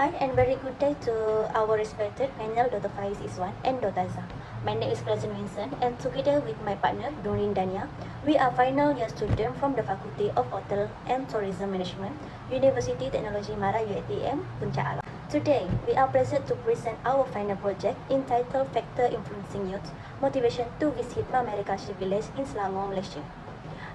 Hi and very good day to our respected panel, Dr. Faiz Iswan and Dr. Zah. My name is Chrazelin and together with my partner, Nurin Dania, we are final year students from the Faculty of Hotel and Tourism Management, University Technology Mara HTM, Puncak Alam. Today, we are pleased to present our final project entitled Factor Influencing Youth, Motivation to Visit Mameri Culture Village in Selangor, Malaysia.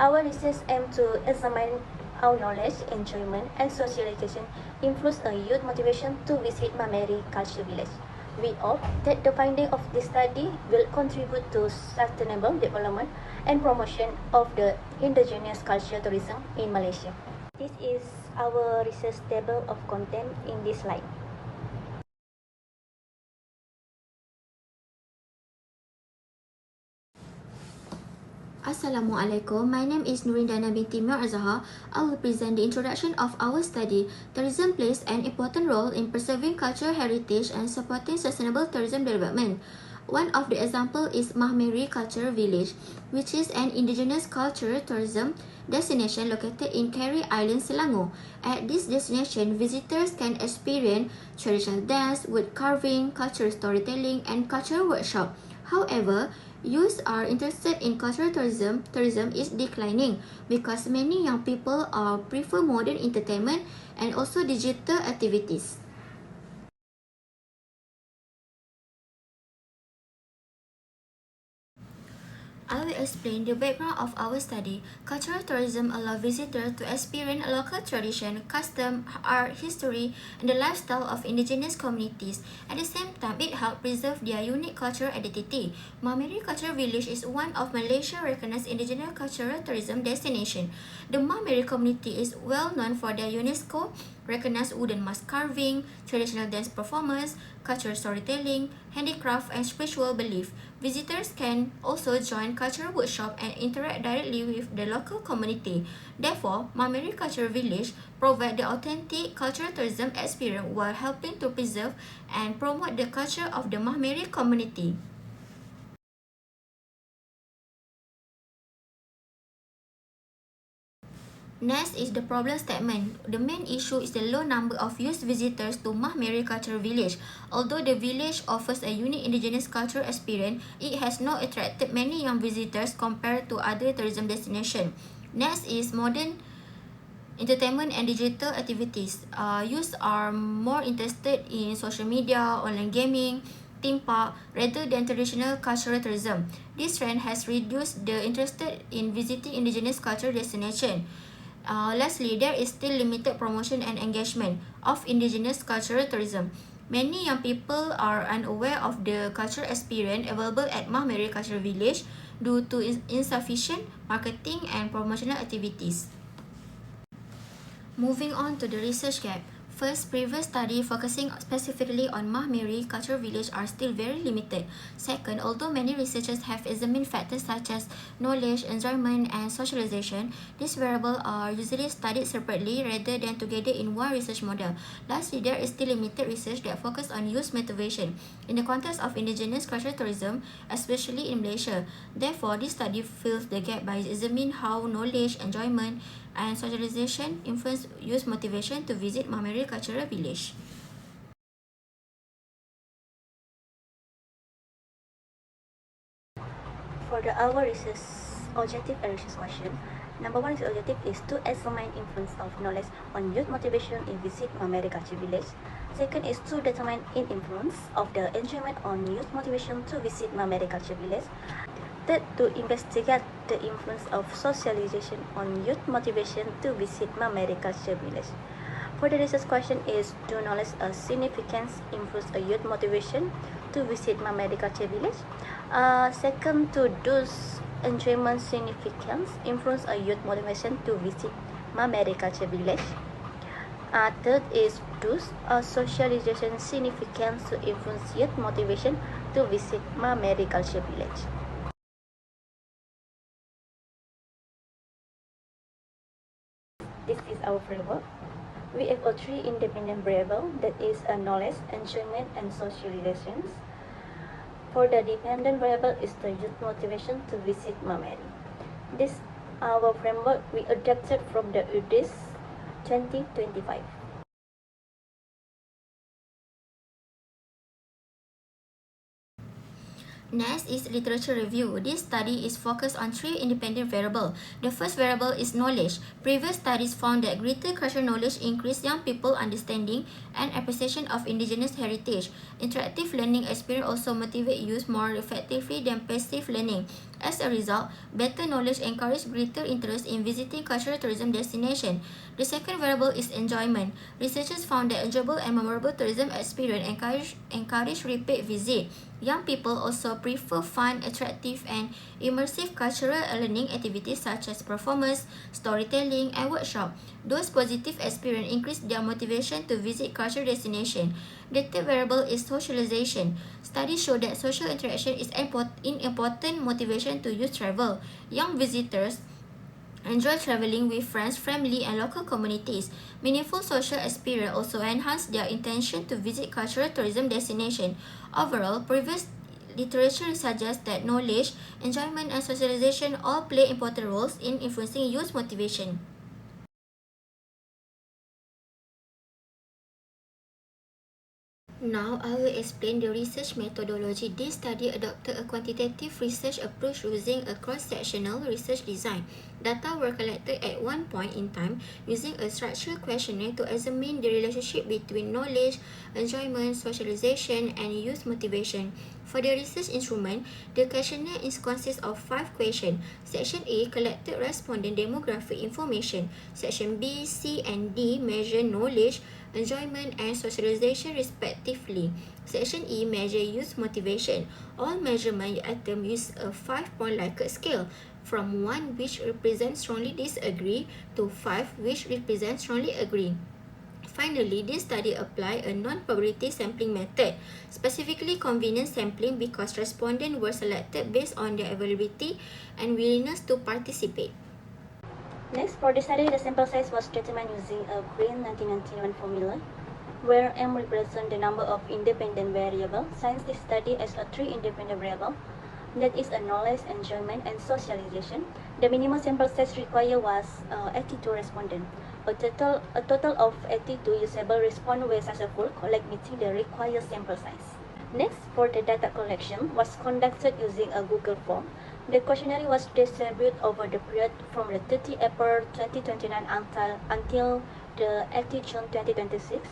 Our research aims to examine how knowledge, enjoyment, and socialization influence a youth motivation to visit Mameri Culture Village. We hope that the finding of this study will contribute to sustainable development and promotion of the indigenous culture tourism in Malaysia. This is our research table of content in this slide. Assalamualaikum. My name is Nurin Dania binti Azhar. I will present the introduction of our study. Tourism plays an important role in preserving cultural heritage and supporting sustainable tourism development. One of the examples is Mameri Cultural Village, which is an indigenous cultural tourism destination located in Carey Island, Selangor. At this destination, visitors can experience traditional dance, wood carving, cultural storytelling, and cultural workshop. However, youths are interested in cultural tourism. Tourism is declining because many young people prefer modern entertainment and also digital activities. I will explain the background of our study. Cultural tourism allows visitors to experience local tradition, custom, art, history, and the lifestyle of indigenous communities. At the same time, it helps preserve their unique cultural identity. Mameri Cultural Village is one of Malaysia's recognized indigenous cultural tourism destinations. The Mameri community is well known for their UNESCO recognized wooden mask carving, traditional dance performance, cultural storytelling, handicraft, and spiritual belief. Visitors can also join cultural workshops and interact directly with the local community. Therefore, Mameri Cultural Village provides the authentic cultural tourism experience while helping to preserve and promote the culture of the Mameri community. Next is the problem statement. The main issue is the low number of youth visitors to Mameri Cultural Village. Although the village offers a unique indigenous cultural experience, it has not attracted many young visitors compared to other tourism destinations. Next is modern entertainment and digital activities. Youth are more interested in social media, online gaming, theme park rather than traditional cultural tourism. This trend has reduced the interest in visiting indigenous cultural destinations. Lastly, there is still limited promotion and engagement of indigenous cultural tourism. Many young people are unaware of the cultural experience available at Mameri Cultural Village due to insufficient marketing and promotional activities. Moving on to the research gap. First, previous studies focusing specifically on Mameri Cultural Village are still very limited. Second, although many researchers have examined factors such as knowledge, enjoyment, and socialization, these variables are usually studied separately rather than together in one research model. Lastly, there is still limited research that focuses on youth motivation in the context of indigenous cultural tourism, especially in Malaysia. Therefore, this study fills the gap by examining how knowledge, enjoyment, and socialization influence youth motivation to visit Mameri Cultural Village. For our research objective and research question, number one objective is to examine influence of knowledge on youth motivation in visit Mameri Culture Village. Second is to determine influence of the enjoyment on youth motivation to visit Mameri Culture Village. Third, to investigate the influence of socialization on youth motivation to visit Mameri Culture Village. For the research question is, do knowledge a significance influence a youth motivation to visit Mameri Culture Village? Second, to does enjoyment significance influence a youth motivation to visit Mameri Culture Village? Third is, does socialization significance to influence youth motivation to visit Mameri Culture Village? This is our framework. We have a three independent variables, that is knowledge, enjoyment, and socializations. For the dependent variable is the youth motivation to visit Mameri. This our framework we adapted from the UDIS 2025. Next is literature review. This study is focused on three independent variables. The first variable is knowledge. Previous studies found that greater cultural knowledge increased young people understanding and appreciation of indigenous heritage. Interactive learning experience also motivate youth more effectively than passive learning. As a result, better knowledge encouraged greater interest in visiting cultural tourism destinations. The second variable is enjoyment. Researchers found that enjoyable and memorable tourism experience encourage repeat visit. Young people also prefer fun, attractive, and immersive cultural learning activities such as performance, storytelling, and workshop. Those positive experiences increase their motivation to visit cultural destinations. The third variable is socialization. Studies show that social interaction is an important motivation to youth travel. Young visitors enjoy traveling with friends, family, and local communities. Meaningful social experience also enhance their intention to visit cultural tourism destination. Overall, previous literature suggests that knowledge, enjoyment, and socialization all play important roles in influencing youth motivation. Now, I will explain the research methodology. This study adopted a quantitative research approach using a cross-sectional research design. Data were collected at one point in time using a structured questionnaire to examine the relationship between knowledge, enjoyment, socialization, and youth motivation. For the research instrument, the questionnaire consists of 5 questions. Section A collected respondent demographic information. Section B, C, and D measure knowledge, enjoyment, and socialization respectively. Section E measure youth motivation. All measurement items use a 5-point Likert scale, from 1 which represents strongly disagree to 5 which represents strongly agree. Finally, this study applied a non-probability sampling method, specifically convenience sampling, because respondents were selected based on their availability and willingness to participate. Next, for the study, the sample size was determined using a Green 1991 formula, where M represents the number of independent variables. Since this study has a 3 independent variables, that is a knowledge, enjoyment, and socialization, the minimum sample size required was 82 respondents. A total of 82 usable response were successful, meeting the required sample size. Next, for the data collection, was conducted using a Google form. The questionnaire was distributed over the period from the 30 April 2029 until the 80 June 2026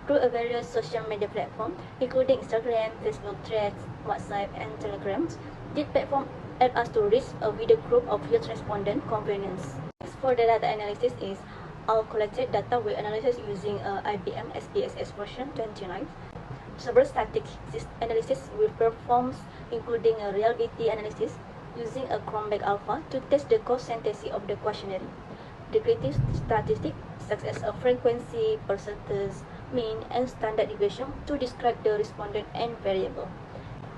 through a various social media platforms, including Instagram, Facebook, Threads, WhatsApp, and Telegram. This platform helped us to reach a wider group of youth respondent convenience. Next, for the data analysis is all collected data we analyze using IBM SPSS version 29. Several statistics analysis we performed, including a reliability analysis using a Chromebook Alpha to test the consistency of the questionnaire. Descriptive statistics such as a frequency, percentage, mean, and standard deviation to describe the respondent and variable.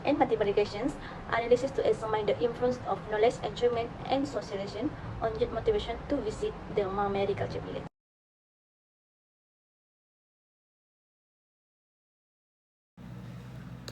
And multiple regressions analysis to examine the influence of knowledge, enjoyment, and socialization on youth motivation to visit the Mameri culture village.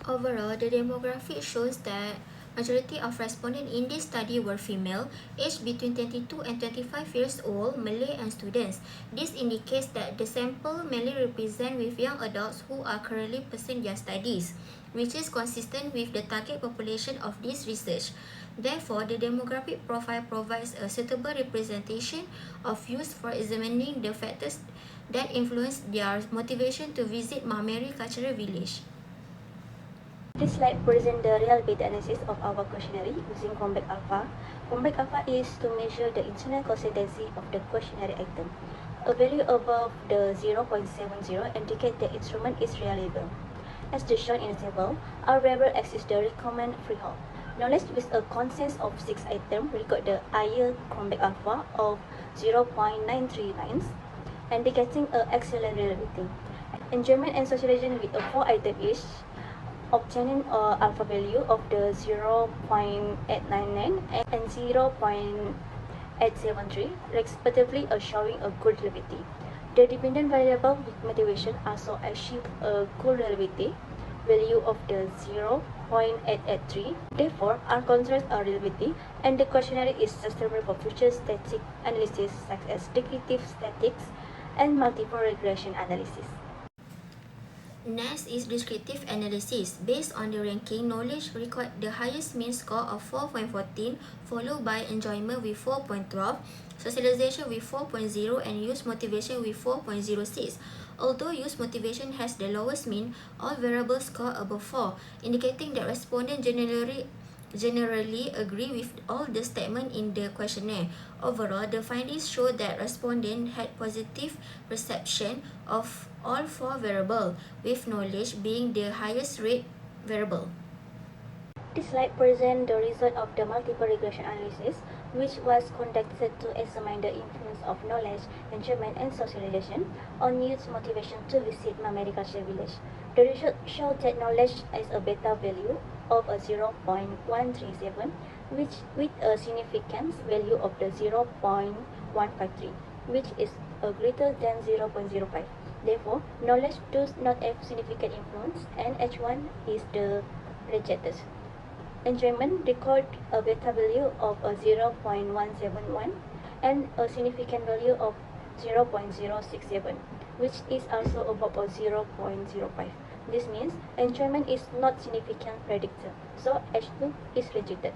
Overall, the demographic shows that majority of respondents in this study were female, aged between 22 and 25 years old, Malay, and students. This indicates that the sample mainly represent with young adults who are currently pursuing their studies, which is consistent with the target population of this research. Therefore, the demographic profile provides a suitable representation of youth for examining the factors that influence their motivation to visit Mameri Cultural Village. This slide presents the reliability analysis of our questionnaire using Chromebook Alpha. Chromebook Alpha is to measure the internal consistency of the questionnaire item. A value above the 0.70 indicates the instrument is reliable. As shown in the table, our variable X is the recommended threshold. Knowledge with a consensus of 6 items record the higher Chromebook Alpha of 0.939, indicating an excellent reliability. Enjoyment and socialization with a 4 item each, obtaining alpha value of the 0.899 and 0.873, respectively, showing a good reliability. The dependent variable with motivation also achieved a good reliability value of the 0.883. Therefore, our concerns are reliability, and the questionnaire is suitable for future static analysis such as descriptive statistics and multiple regression analysis. Next is descriptive analysis. Based on the ranking, knowledge record the highest mean score of 4.14, followed by enjoyment with 4.12, socialization with 4.0, and youth motivation with 4.06. Although youth motivation has the lowest mean, all variables score above 4, indicating that respondents generally agree with all the statements in the questionnaire. Overall, the findings show that respondents had positive perception of all four variables, with knowledge being the highest rate variable. This slide presents the result of the multiple regression analysis, which was conducted to examine the influence of knowledge, enjoyment, and socialization on youth motivation to visit Mamericulture village. The result showed that knowledge has a beta value of a 0.137, which with a significance value of the 0.153, which is a greater than 0.05. Therefore, knowledge does not have significant influence, and H1 is the rejected. Enjoyment record a beta value of a 0.171 and a significant value of 0.067, which is also above a 0.05. This means enjoyment is not significant predictor, so H2 is rejected.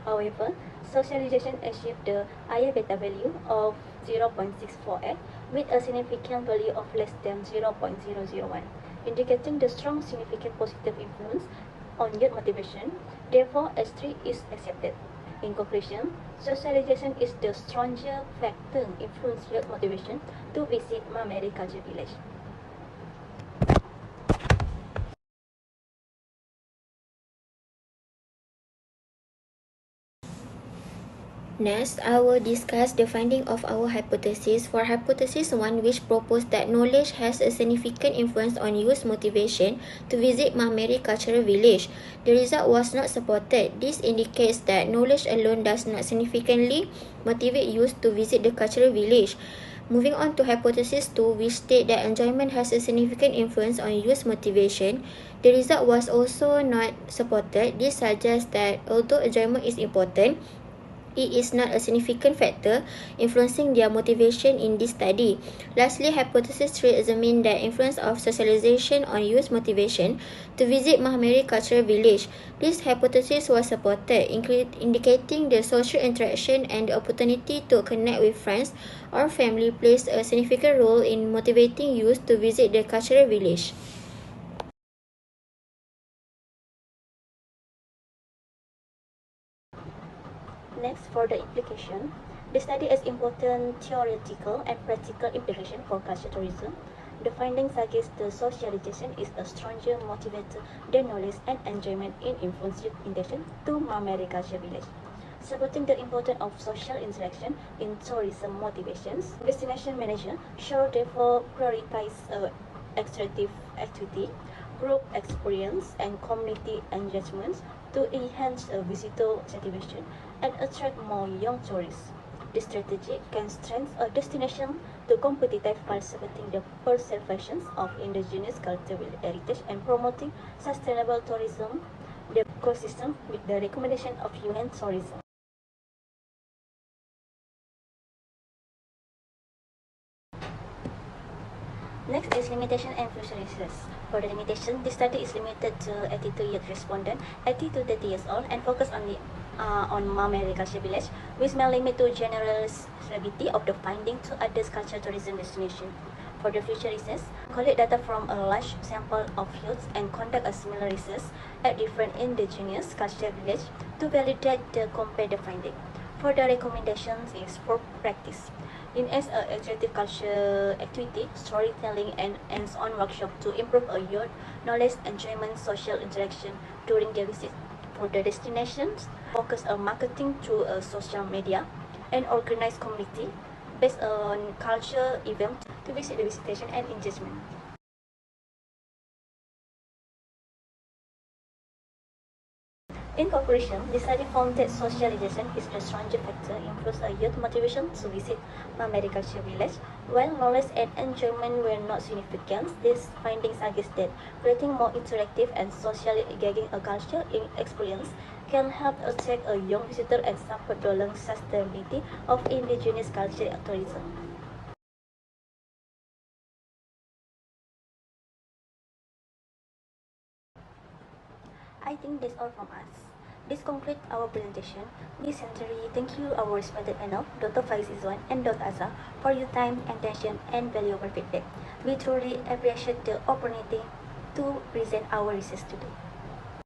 However, socialization achieved the higher beta value of 0.648 with a significant value of less than 0.001, indicating the strong significant positive influence on youth motivation. Therefore, S3 is accepted. In conclusion, socialization is the stronger factor influence youth motivation to visit Mamericulture village. Next, I will discuss the finding of our hypothesis. For hypothesis 1, which proposed that knowledge has a significant influence on youth motivation to visit Mameri Cultural Village, the result was not supported. This indicates that knowledge alone does not significantly motivate youth to visit the cultural village. Moving on to hypothesis 2, which state that enjoyment has a significant influence on youth motivation, the result was also not supported. This suggests that although enjoyment is important, it is not a significant factor influencing their motivation in this study. Lastly, hypothesis 3 examines the influence of socialization on youth motivation to visit Mahameri Cultural Village. This hypothesis was supported, indicating the social interaction and the opportunity to connect with friends or family plays a significant role in motivating youth to visit the cultural village. Next, for the implication, the study has important theoretical and practical implication for cultural tourism. The findings suggest the socialization is a stronger motivator than knowledge and enjoyment in influence youth intention to Mameri Culture Village. Supporting the importance of social interaction in tourism motivations, destination manager should therefore prioritize extractive activity, group experience, and community engagements to enhance visitor satisfaction and attract more young tourists. This strategy can strengthen a destination to competitive while supporting the preservation of indigenous cultural heritage and promoting sustainable tourism, the ecosystem with the recommendation of UN tourism. Next is limitation and future research. For the limitation, this study is limited to 82-year respondent, 80 to 30 years old, and focus on Mameri Culture Village, which may limit to generalizability of the finding to other cultural tourism destinations. For the future research, collect data from a large sample of youths and conduct a similar research at different indigenous cultural villages to validate the compare finding. For the recommendations is for practice. In as a executive culture activity, storytelling and hands-on workshop to improve a youth knowledge, enjoyment, social interaction during their visit. For the destinations, focus on marketing through a social media and organized community based on culture event to visit the visitation and engagement. In conclusion, the study found that socialization is the stronger factor influence a youth motivation to visit Mamericulture village. While knowledge and enjoyment were not significant, these findings suggest that creating more interactive and socially engaging a culture experience can help attract a young visitor and support the long sustainability of indigenous culture tourism. I think that's all from us. This concludes our presentation. We sincerely thank you, our respected panel, Dr. Faiz Izwan and Dr. Azza, for your time, attention, and valuable feedback. We truly appreciate the opportunity to present our research today.